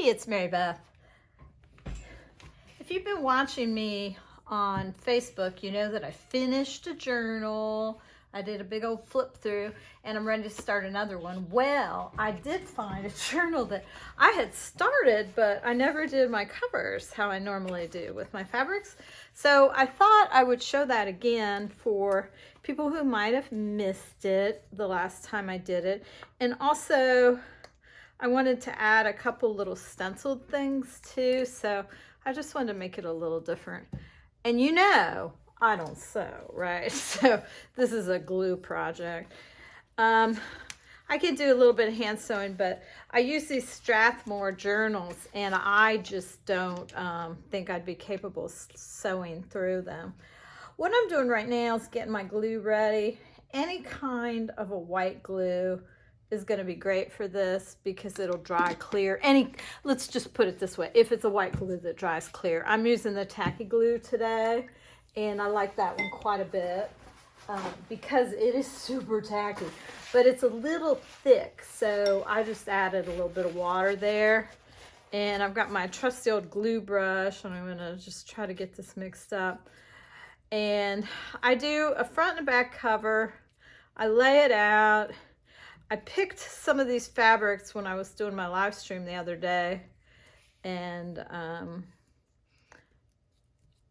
it's Mary Beth. If you've been watching me on Facebook, you know that I finished a journal. I did a big old flip through and I'm ready to start another one. Well, I did find a journal that I had started, but I never did my covers how I normally do with my fabrics. So I thought I would show that again for people who might have missed it the last time I did it. And also I wanted to add a couple little stenciled things too. So I just wanted to make it a little different. And you know, I don't sew, right? So this is a glue project. I can do a little bit of hand sewing, but I use these Strathmore journals and I just don't think I'd be capable of sewing through them. What I'm doing right now is getting my glue ready. Any kind of a white glue is going to be great for this because it'll dry clear. Let's just put it this way, if it's a white glue that dries clear. I'm using the tacky glue today and I like that one quite a bit because it is super tacky, but it's a little thick, so I just added a little bit of water there. And I've got my trusty old glue brush and I'm going to just try to get this mixed up. And I do a front and back cover. I lay it out. I picked some of these fabrics when I was doing my live stream the other day, and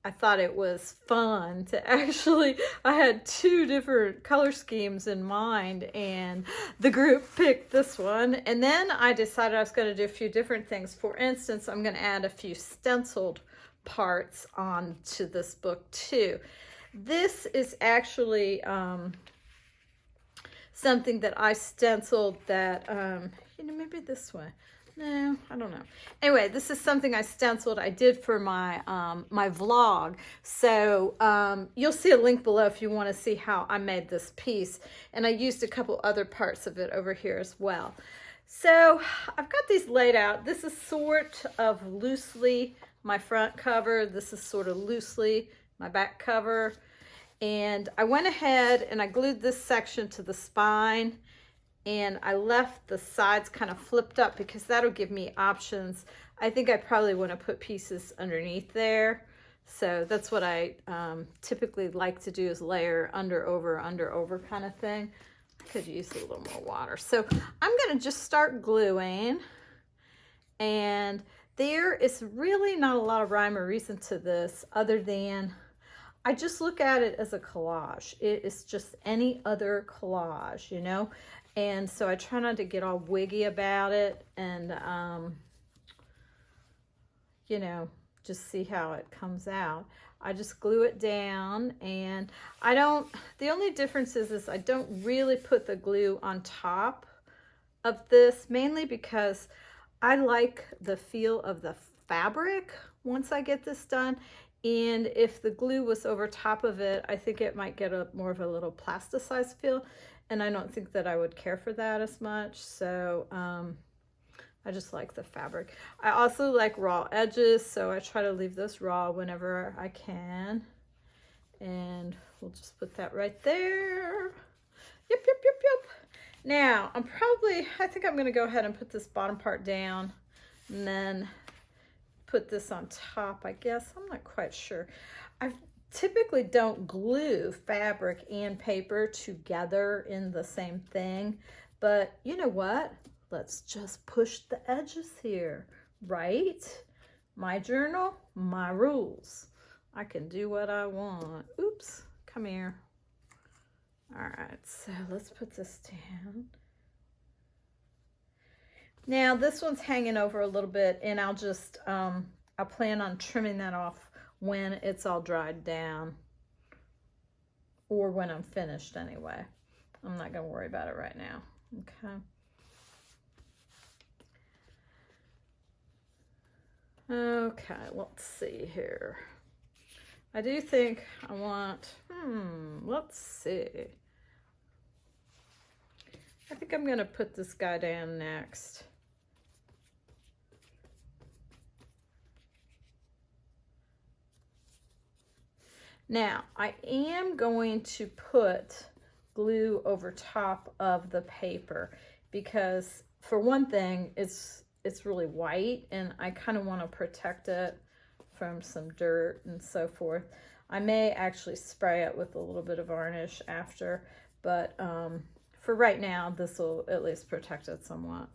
I thought it was fun to actually, I had two different color schemes in mind, and the group picked this one. And then I decided I was going to do a few different things. For instance, I'm going to add a few stenciled parts onto this book too. This is actually something that I stenciled that, you know, maybe this way. No, I don't know. Anyway, this is something I stenciled. I did for my my vlog. So you'll see a link below if you want to see how I made this piece. And I used a couple other parts of it over here as well. So I've got these laid out. This is sort of loosely my front cover. This is sort of loosely my back cover. And I went ahead and I glued this section to the spine and I left the sides kind of flipped up because that'll give me options. I think I probably want to put pieces underneath there. So that's what I typically like to do, is layer under, over kind of thing. I could use a little more water. So I'm going to just start gluing, and there is really not a lot of rhyme or reason to this other than I just look at it as a collage. It is just any other collage, you know? And so I try not to get all wiggy about it and, you know, just see how it comes out. I just glue it down, and the only difference is I don't really put the glue on top of this, mainly because I like the feel of the fabric once I get this done. And if the glue was over top of it, I think it might get more of a little plasticized feel. And I don't think that I would care for that as much. So I just like the fabric. I also like raw edges, so I try to leave those raw whenever I can. And we'll just put that right there. Yep. Now, I think I'm going to go ahead and put this bottom part down and then put this on top, I guess. I'm not quite sure. I typically don't glue fabric and paper together in the same thing, but you know what? Let's just push the edges here, right? My journal, my rules. I can do what I want. Oops, come here. All right, so let's put this down. Now this one's hanging over a little bit, and I'll just, I plan on trimming that off when it's all dried down, or when I'm finished anyway. I'm not gonna worry about it right now, okay? Okay, let's see here. I do think I want, let's see. I think I'm gonna put this guy down next. Now, I am going to put glue over top of the paper because, for one thing, it's it's really white, and I kind of want to protect it from some dirt and so forth. I may actually spray it with a little bit of varnish after, but for right now, this will at least protect it somewhat.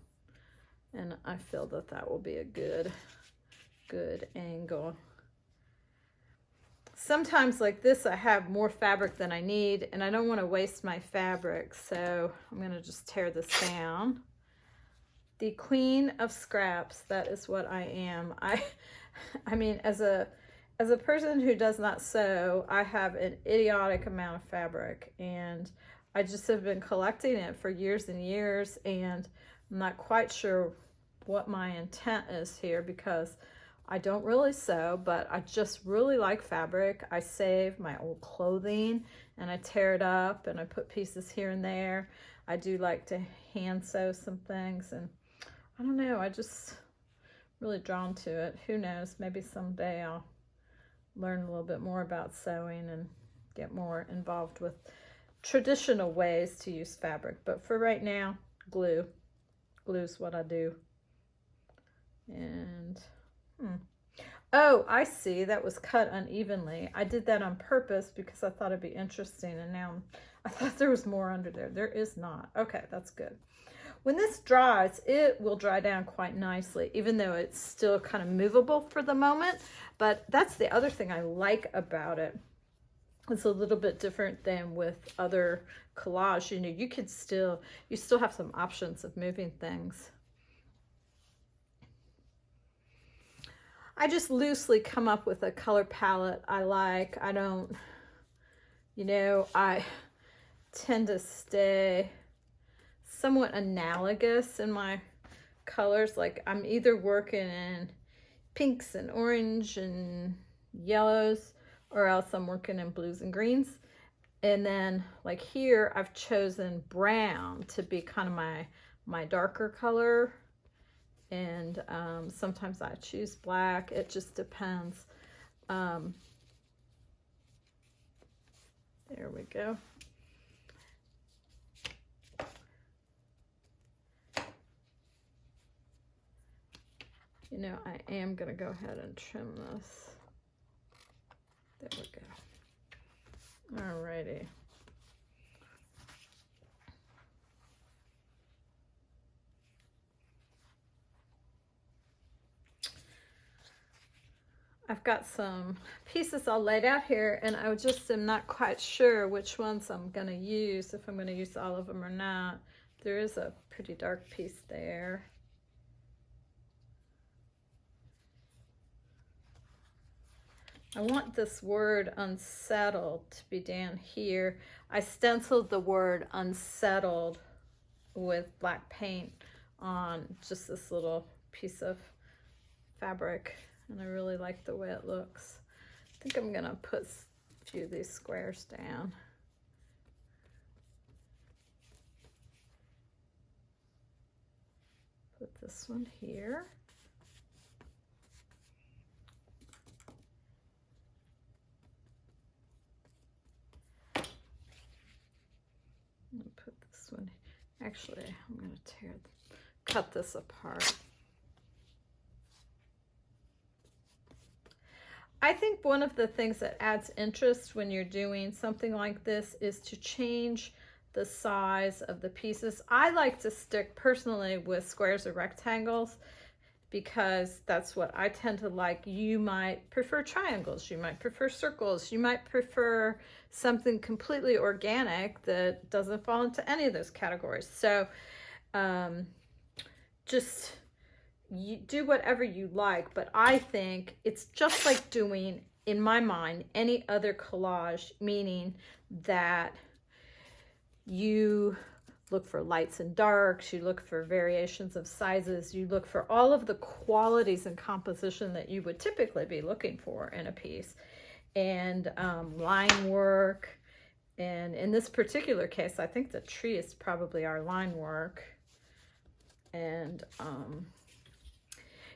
And I feel that that will be a good angle. Sometimes like this, I have more fabric than I need, and I don't want to waste my fabric, so I'm going to just tear this down. The queen of scraps, that is what I am. I mean, as a person who does not sew, I have an idiotic amount of fabric, and I just have been collecting it for years and years, and I'm not quite sure what my intent is here, because I don't really sew, but I just really like fabric. I save my old clothing and I tear it up and I put pieces here and there. I do like to hand sew some things, and I don't know, I just really drawn to it. Who knows, maybe someday I'll learn a little bit more about sewing and get more involved with traditional ways to use fabric. But for right now, glue. Glue's what I do. And oh, I see, that was cut unevenly. I did that on purpose because I thought it'd be interesting, and now I thought there was more under there. There is not. Okay, that's good. When this dries, it will dry down quite nicely, even though it's still kind of movable for the moment. But that's the other thing I like about it. It's a little bit different than with other collage. You know, you still have some options of moving things. I just loosely come up with a color palette I like. I don't, you know, I tend to stay somewhat analogous in my colors. Like I'm either working in pinks and orange and yellows, or else I'm working in blues and greens. And then like here, I've chosen brown to be kind of my darker color. And sometimes I choose black. It just depends. There we go. You know, I am going to go ahead and trim this. There we go. Alrighty. I've got some pieces all laid out here, and I just am not quite sure which ones I'm going to use, if I'm going to use all of them or not. There is a pretty dark piece there. I want this word unsettled to be down here. I stenciled the word unsettled with black paint on just this little piece of fabric, and I really like the way it looks. I think I'm gonna put a few of these squares down. Put this one here. And put this one, actually, I'm gonna cut this apart. I think one of the things that adds interest when you're doing something like this is to change the size of the pieces. I like to stick personally with squares or rectangles because that's what I tend to like. You might prefer triangles, you might prefer circles, you might prefer something completely organic that doesn't fall into any of those categories. So just you do whatever you like, but I think it's just like doing, in my mind, any other collage, meaning that you look for lights and darks, you look for variations of sizes, you look for all of the qualities and composition that you would typically be looking for in a piece, and line work. And in this particular case, I think the tree is probably our line work. And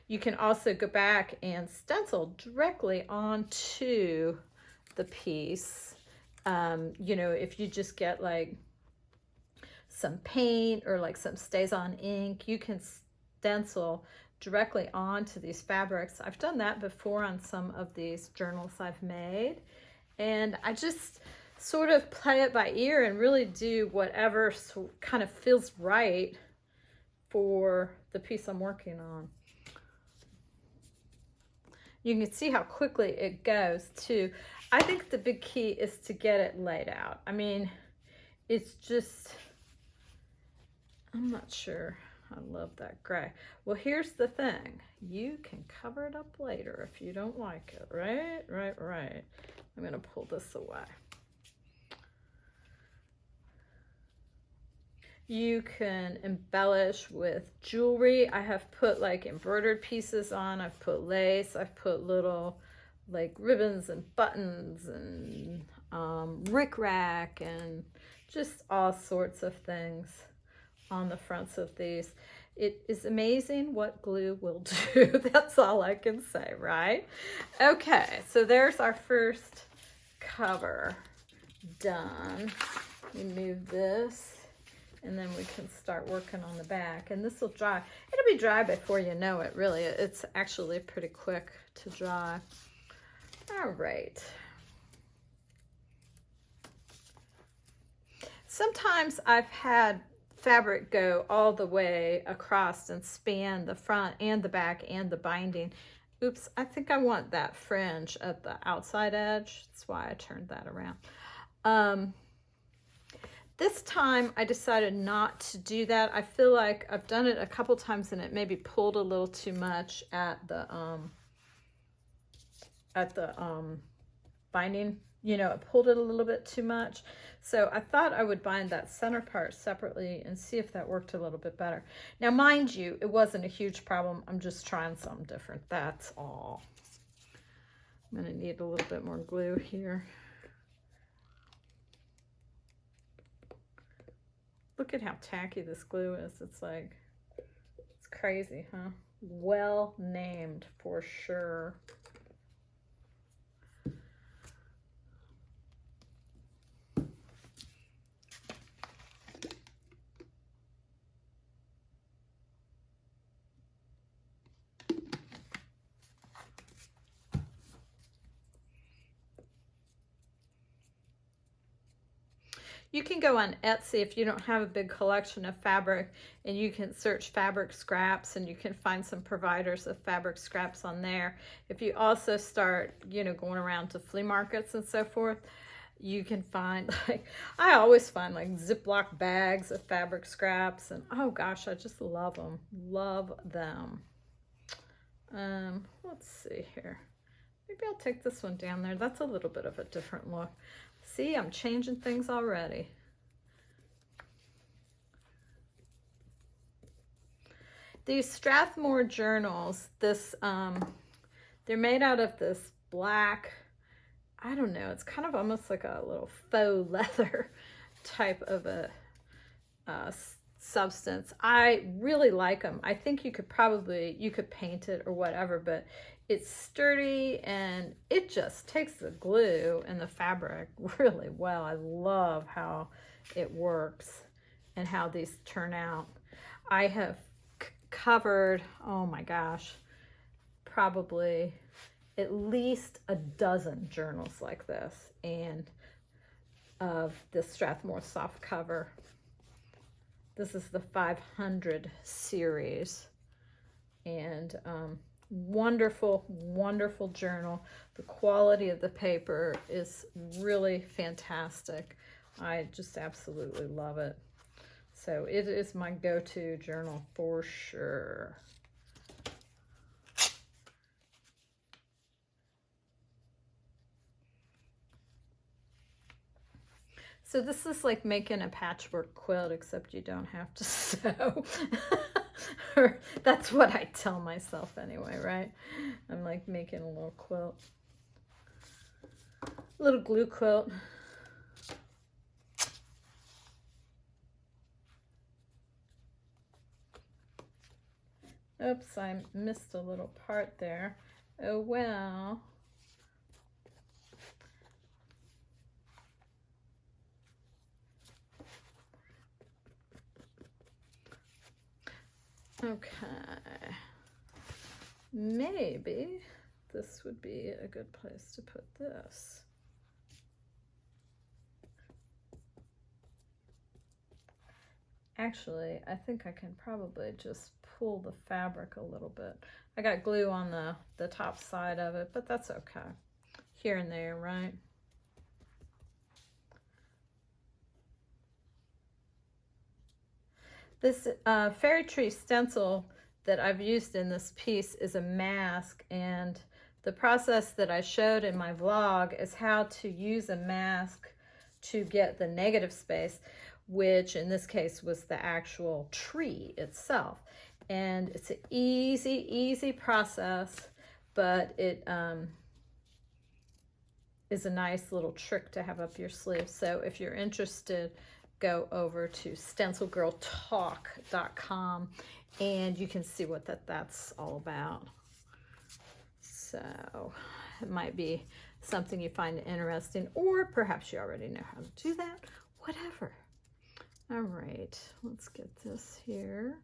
you can also go back and stencil directly onto the piece. You know, if you just get like some paint or like some StazOn ink, you can stencil directly onto these fabrics. I've done that before on some of these journals I've made, and I just sort of play it by ear and really do whatever kind of feels right for the piece I'm working on. You can see how quickly it goes too. I think the big key is to get it laid out. I mean, it's just, I'm not sure. I love that gray. Well, here's the thing. You can cover it up later if you don't like it, right? Right. I'm gonna pull this away. You can embellish with jewelry. I have put like embroidered pieces on. I've put lace. I've put little like ribbons and buttons and rickrack and just all sorts of things on the fronts of these. It is amazing what glue will do. That's all I can say, right? Okay, so there's our first cover done. We move this, and then we can start working on the back, and this will dry. It'll be dry before you know it, really. It's actually pretty quick to dry. All right. Sometimes I've had fabric go all the way across and span the front and the back and the binding. Oops, I think I want that fringe at the outside edge. That's why I turned that around. This time I decided not to do that. I feel like I've done it a couple times and it maybe pulled a little too much at the binding. You know, it pulled it a little bit too much. So I thought I would bind that center part separately and see if that worked a little bit better. Now, mind you, it wasn't a huge problem. I'm just trying something different. That's all. I'm going to need a little bit more glue here. Look at how tacky this glue is. It's like, it's crazy, huh? Well named for sure. You can go on Etsy if you don't have a big collection of fabric, and you can search fabric scraps and you can find some providers of fabric scraps on there. If you also start, you know, going around to flea markets and so forth, you can find, like, I always find like Ziploc bags of fabric scraps, and oh gosh, I just love them. Love them. Let's see here. Maybe I'll take this one down there. That's a little bit of a different look. See, I'm changing things already. These Strathmore journals, this they're made out of this black, I don't know, it's kind of almost like a little faux leather type of a substance. I really like them. I think you could paint it or whatever, but it's sturdy and it just takes the glue and the fabric really well. I love how it works and how these turn out. I have covered, oh my gosh, probably at least a dozen journals like this, and of this Strathmore soft cover. This is the 500 series, and wonderful, wonderful journal. The quality of the paper is really fantastic. I just absolutely love it. So it is my go-to journal for sure. So this is like making a patchwork quilt, except you don't have to sew. Or that's what I tell myself anyway, right? I'm like making a little quilt. A little glue quilt. Oops, I missed a little part there. Oh well. Okay, maybe this would be a good place to put this. Actually, I think I can probably just pull the fabric a little bit. I got glue on the top side of it, but that's okay. Here and there, right? This fairy tree stencil that I've used in this piece is a mask, and the process that I showed in my vlog is how to use a mask to get the negative space, which in this case was the actual tree itself. And it's an easy process, but it is a nice little trick to have up your sleeve. So if you're interested, go over to stencilgirltalk.com and you can see what that's all about. So it might be something you find interesting, or perhaps you already know how to do that, whatever. All right, let's get this here.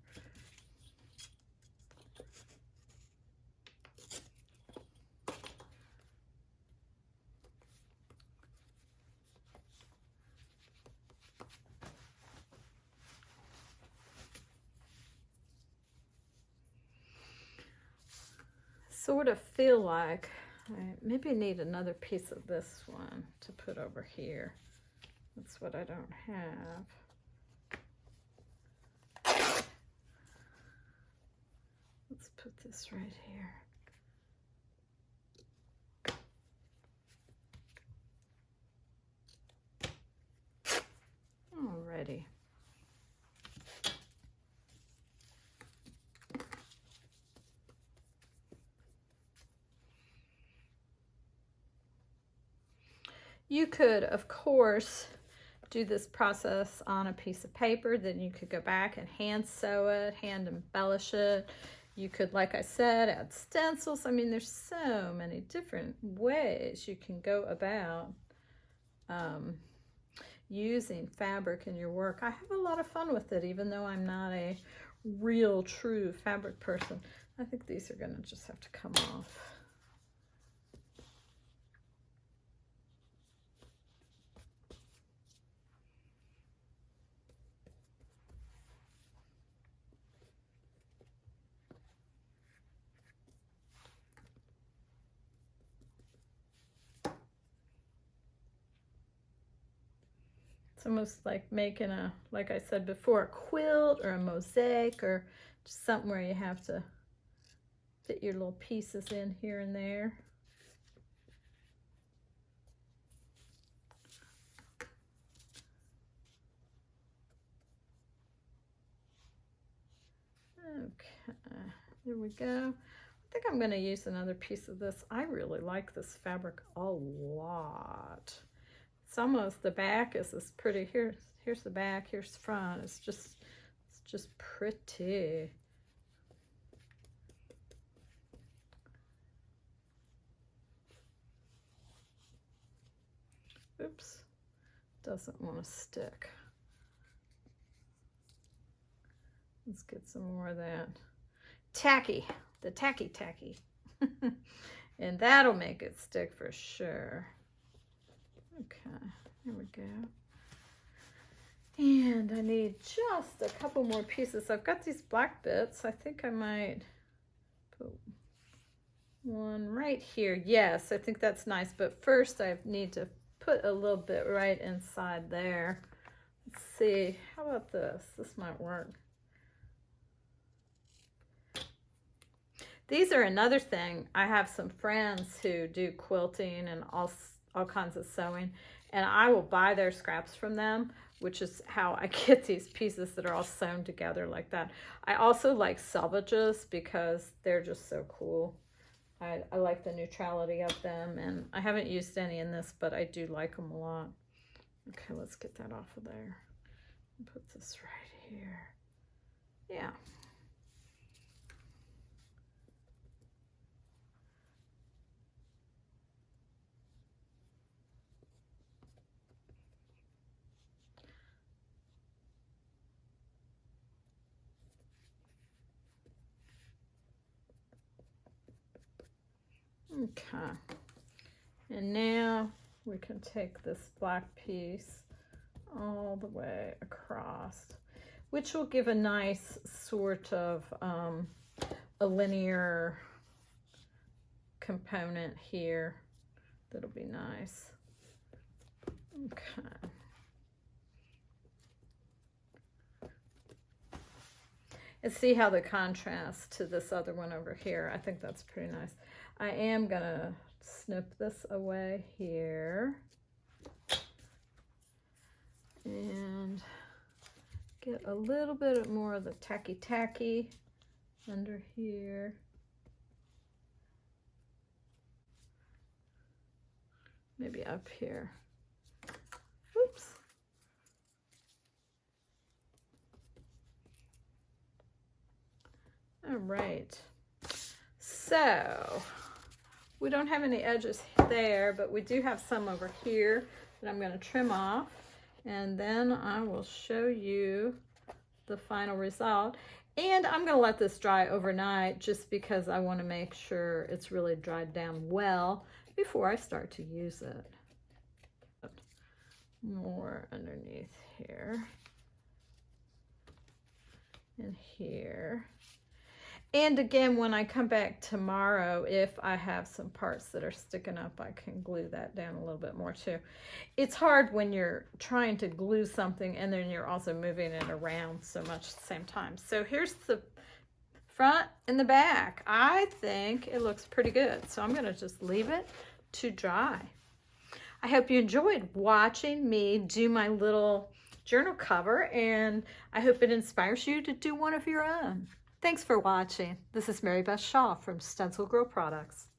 Sort of feel like I maybe need another piece of this one to put over here. That's what I don't have. Let's put this right here. Alrighty. You could, of course, do this process on a piece of paper. Then you could go back and hand sew it, hand embellish it. You could, like I said, add stencils. I mean, there's so many different ways you can go about using fabric in your work. I have a lot of fun with it, even though I'm not a real, true fabric person. I think these are going to just have to come off. It's almost like making a, like I said before, a quilt or a mosaic, or just something where you have to fit your little pieces in here and there. Okay, there we go. I think I'm going to use another piece of this. I really like this fabric a lot. It's almost, the back is this pretty. Here's the back, here's the front. It's just pretty. Oops, doesn't want to stick. Let's get some more of that tacky, the tacky. And that'll make it stick for sure. Okay, there we go. And I need just a couple more pieces. I've got these black bits. I think I might put one right here. Yes, I think that's nice. But first I need to put a little bit right inside there. Let's see. How about this? This might work. These are another thing. I have some friends who do quilting and all kinds of sewing, and I will buy their scraps from them, which is how I get these pieces that are all sewn together like that. I also like selvages because they're just so cool. I like the neutrality of them, and I haven't used any in this, but I do like them a lot. Okay, let's get that off of there. Put this right here. Yeah. Okay. And now we can take this black piece all the way across, which will give a nice sort of a linear component here. That'll be nice. Okay. And see how the contrast to this other one over here. I think that's pretty nice. I am gonna snip this away here and get a little bit more of the tacky under here. Maybe up here. Oops. All right. So we don't have any edges there, but we do have some over here that I'm going to trim off, and then I will show you the final result. And I'm going to let this dry overnight just because I want to make sure it's really dried down well before I start to use it. More underneath here and here. And again, when I come back tomorrow, if I have some parts that are sticking up, I can glue that down a little bit more too. It's hard when you're trying to glue something and then you're also moving it around so much at the same time. So here's the front and the back. I think it looks pretty good. So I'm going to just leave it to dry. I hope you enjoyed watching me do my little journal cover, and I hope it inspires you to do one of your own. Thanks for watching. This is Mary Beth Shaw from Stencil Girl Products.